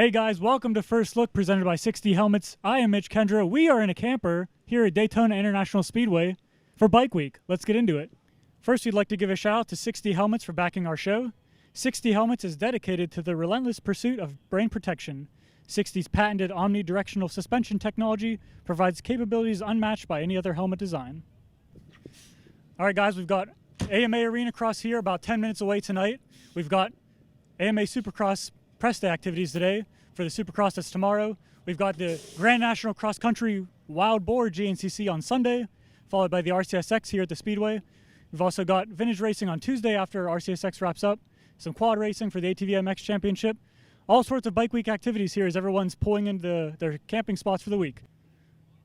Hey guys, welcome to First Look presented by 60 Helmets. I am Mitch Kendra. We are in a camper here at Daytona International Speedway for Bike Week. Let's get into it. First, we'd like to give a shout out to 60 Helmets for backing our show. 60 Helmets is dedicated to the relentless pursuit of brain protection. 60's patented Omni-Directional Suspension technology provides capabilities unmatched by any other helmet design. All right guys, we've got AMA Arena Cross here about 10 minutes away tonight. We've got AMA Supercross press day activities today. For the Supercross, that's tomorrow. We've got the Grand National Cross Country Wild Boar GNCC on Sunday, followed by the RCSX here at the Speedway. We've also got vintage racing on Tuesday after RCSX wraps up, some quad racing for the ATV MX Championship. All sorts of Bike Week activities here as everyone's pulling into their camping spots for the week.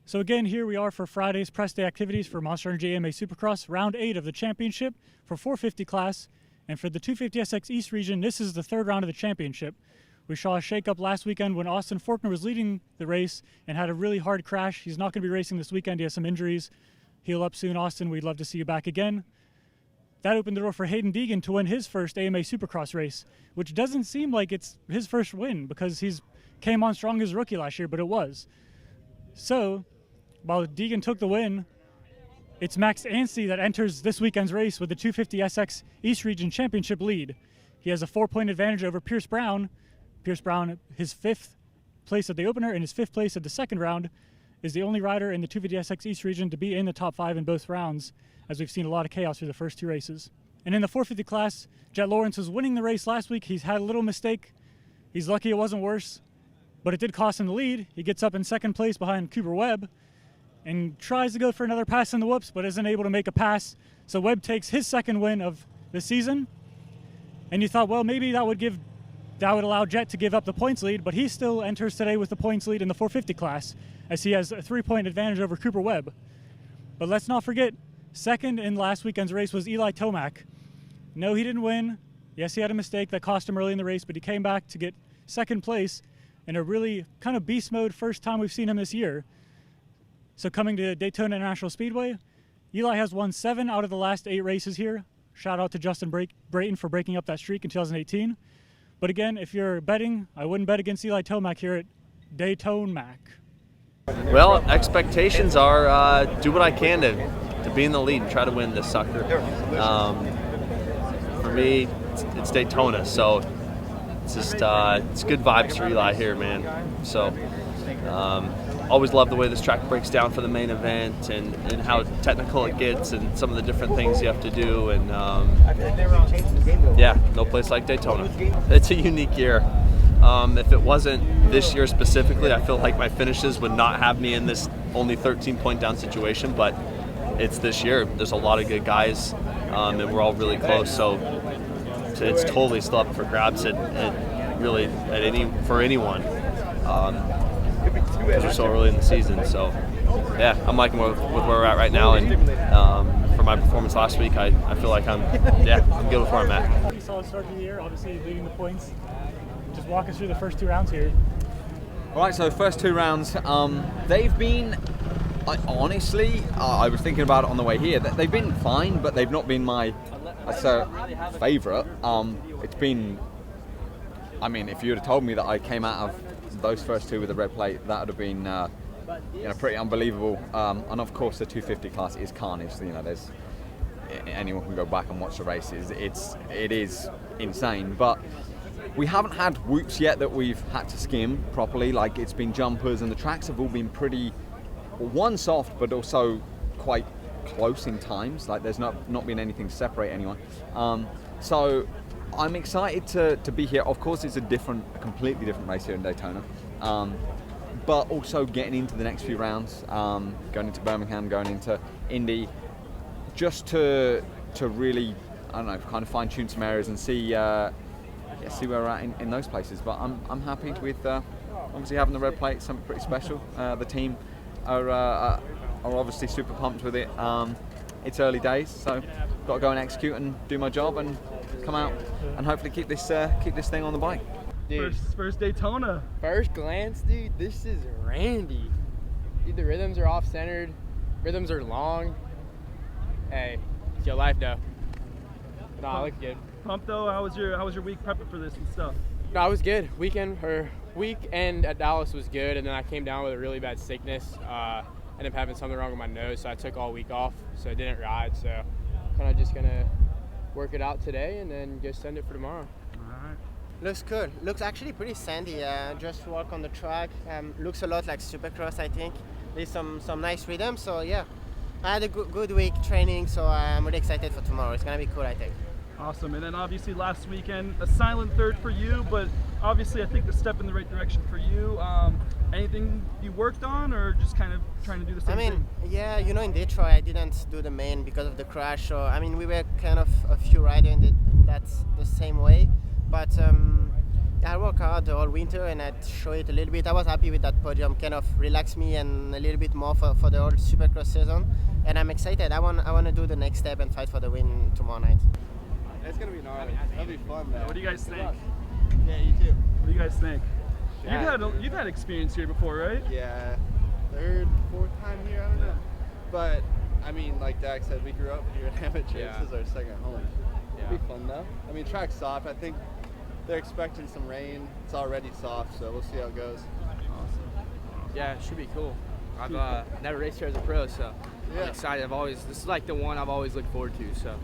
So again, here we are for Friday's press day activities for Monster Energy AMA Supercross, round 8 of the championship for 450 class. And for the 250SX East region, this is the third round of the championship. We saw a shakeup last weekend when Austin Forkner was leading the race and had a really hard crash. He's not going to be racing this weekend. He has some injuries. Heal up soon, Austin. We'd love to see you back again. That opened the door for Hayden Deegan to win his first AMA Supercross race, which doesn't seem like it's his first win because he's came on strong as a rookie last year, but it was. So, while Deegan took the win, it's Max Anstie that enters this weekend's race with the 250SX East Region Championship lead. He has a 4-point advantage over Pierce Brown. Pierce Brown, his 5th place at the opener and his 5th place at the second round, is the only rider in the 250SX East Region to be in the top 5 in both rounds, as we've seen a lot of chaos through the first 2 races. And in the 450 class, Jet Lawrence was winning the race last week. He's had a little mistake. He's lucky it wasn't worse, but it did cost him the lead. He gets up in 2nd place behind Cooper Webb and tries to go for another pass in the whoops, but isn't able to make a pass. So Webb takes his 2nd win of the season. And you thought, well, maybe that would allow Jet to give up the points lead, but he still enters today with the points lead in the 450 class, as he has a 3-point advantage over Cooper Webb. But let's not forget, 2nd in last weekend's race was Eli Tomac. No, he didn't win. Yes, he had a mistake that cost him early in the race, but he came back to get 2nd place in a really kind of beast mode first time we've seen him this year. So coming to Daytona International Speedway, Eli has won 7 out of the last 8 races here. Shout out to Justin Brayton for breaking up that streak in 2018. But again, if you're betting, I wouldn't bet against Eli Tomac here at Daytona. Well, expectations are do what I can to be in the lead and try to win this sucker. For me, it's Daytona, so it's just it's good vibes for Eli here, man. So always love the way this track breaks down for the main event and how technical it gets and some of the different things you have to do. And yeah, no place like Daytona. It's a unique year. If it wasn't this year specifically, I feel like my finishes would not have me in this only 13-point down situation, but it's this year. There's a lot of good guys, and we're all really close, so it's totally still up for grabs for anyone. Because we're so early in the season, so yeah, I'm liking with where we're at right now, and for my performance last week, I feel like I'm good with where I'm at. Pretty solid start to the year, obviously leading the points. Just walk us through the first 2 rounds here. All right, so first 2 rounds, they've been, honestly, I was thinking about it on the way here, they've been fine, but they've not been my favourite. It's been, I mean, if you would have told me that I came out of those first 2 with a red plate, that would have been pretty unbelievable. And of course, the 250 class is carnage. There's anyone can go back and watch the races. It is insane. But we haven't had whoops yet that we've had to skim properly. Like, it's been jumpers, and the tracks have all been pretty, one soft, but also quite close in times. Like, there's not been anything to separate anyone. So I'm excited to be here. Of course, it's a completely different race here in Daytona, but also getting into the next few rounds, going into Birmingham, going into Indy, just to really, I don't know, kind of fine tune some areas and see where we're at in those places. But I'm happy with obviously having the red plate, something pretty special. The team are obviously super pumped with it. It's early days, so got to go and execute and do my job and come out and hopefully keep this thing on the bike. Dude, First Daytona. first glance, dude, this is randy. Dude, the rhythms are off-centered, rhythms are long. Hey, it's your life though. Nah, I look good. Pumped though. How was your week prepping for this and stuff? No, I was good. Weekend at Dallas was good, and then I came down with a really bad sickness. Ended up having something wrong with my nose, so I took all week off, so I didn't ride. So kind of just gonna work it out today and then just send it for tomorrow. Looks good. Looks actually pretty sandy. Just walk on the track. Looks a lot like Supercross, I think. There's some nice rhythm. So yeah, I had a good week training, so I'm really excited for tomorrow. It's gonna be cool, I think. Awesome. And then obviously last weekend, a silent third for you, but obviously I think the step in the right direction for you. Anything you worked on, or just kind of trying to do the same thing? Yeah, in Detroit I didn't do the main because of the crash. So we were kind of a few riders in that's the same way. But I worked hard all winter and I showed it a little bit. I was happy with that podium, kind of relaxed me and a little bit more for the whole Supercross season. And I'm excited. I want to do the next step and fight for the win tomorrow night. It's gonna be gnarly. That'll be fun, man. What do you guys think? Yeah, you too. What do you guys think? Yeah. You've had experience here before, right? Yeah, third, fourth time here. I don't know. But I mean, like Dax said, we grew up here at Amateur. Yeah. This is our second home. Yeah. It'll be fun though. I mean, track's soft. I think they're expecting some rain. It's already soft, so we'll see how it goes. Yeah, it should be cool. I've never raced here as a pro, so I'm excited. This is like the one I've always looked forward to. So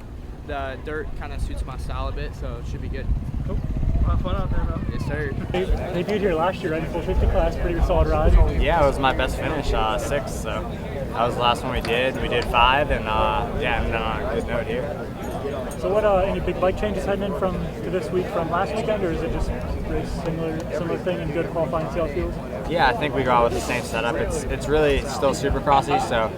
the dirt kind of suits my style a bit, so it should be good. Cool. Have fun out there, bro. Yes, sir. They debuted here last year, right? In full 50 class, pretty solid ride. Yeah, it was my best finish, 6th. So that was the last one we did. We did 5, and I'm on a good note here. So what? Any big bike changes heading in to this week from last weekend, or is it just race similar thing and good qualifying see how it feels? Yeah, I think we go out with the same setup. It's really still Supercrossy, so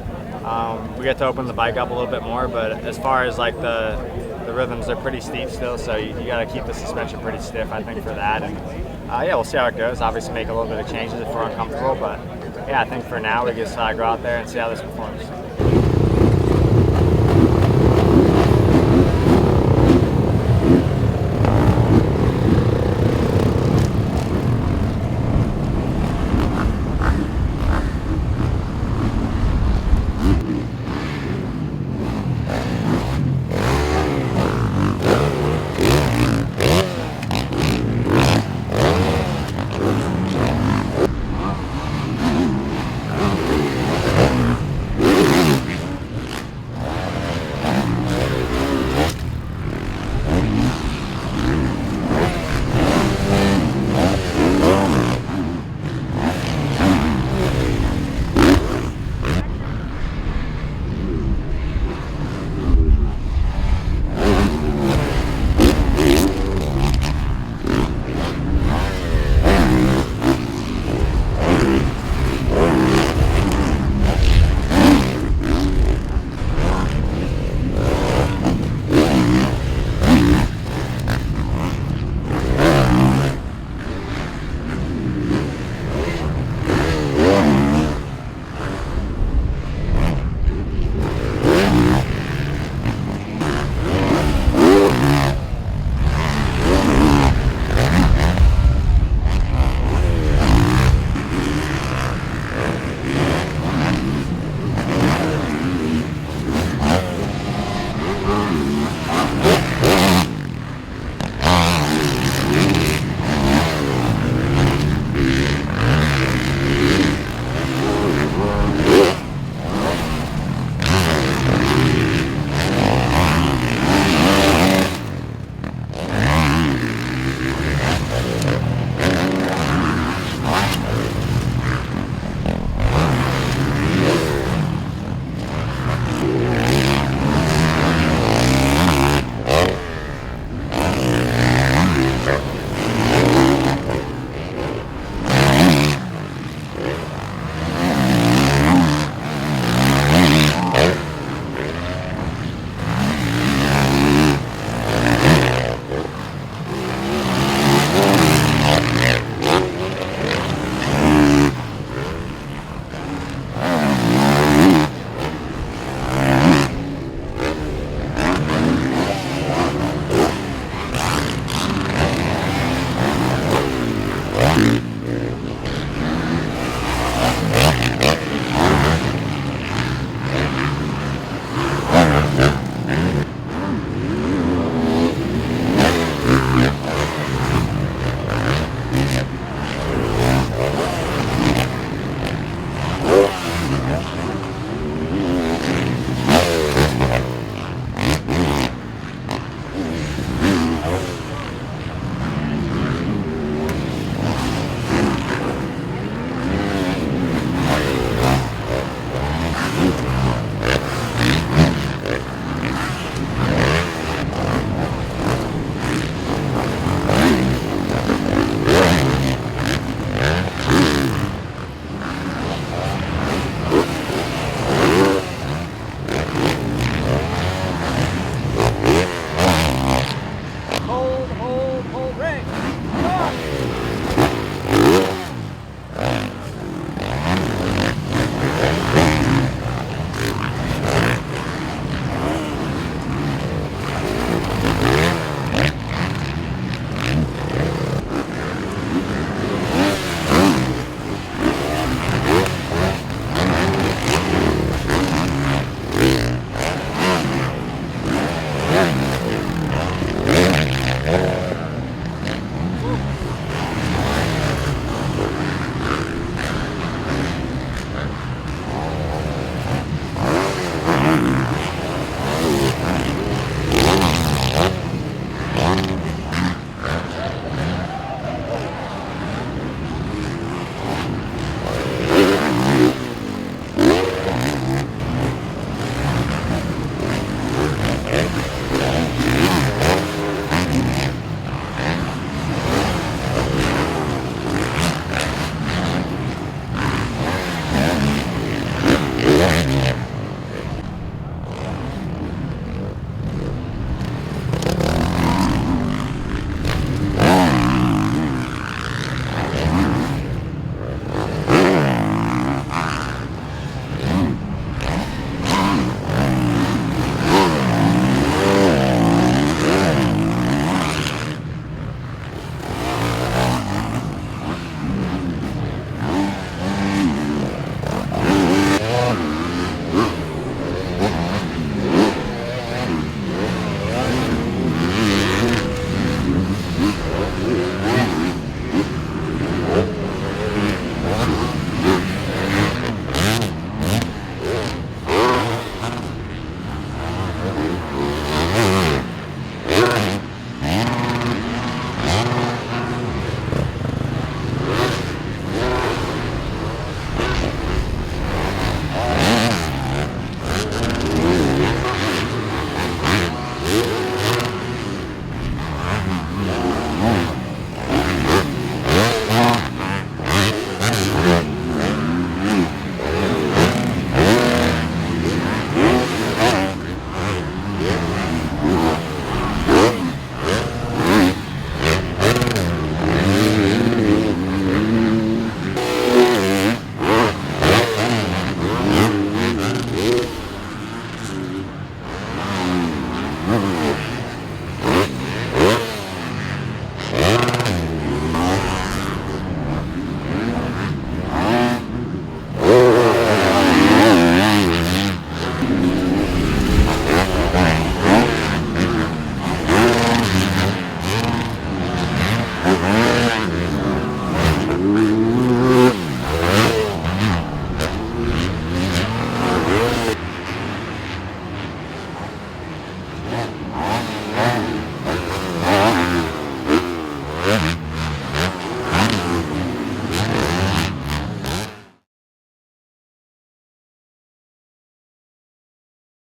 we get to open the bike up a little bit more. But as far as like the rhythms, are pretty steep still, so you got to keep the suspension pretty stiff, I think, for that. And yeah, we'll see how it goes. Obviously, make a little bit of changes if we're uncomfortable, but yeah, I think for now we just go out there and see how this performs.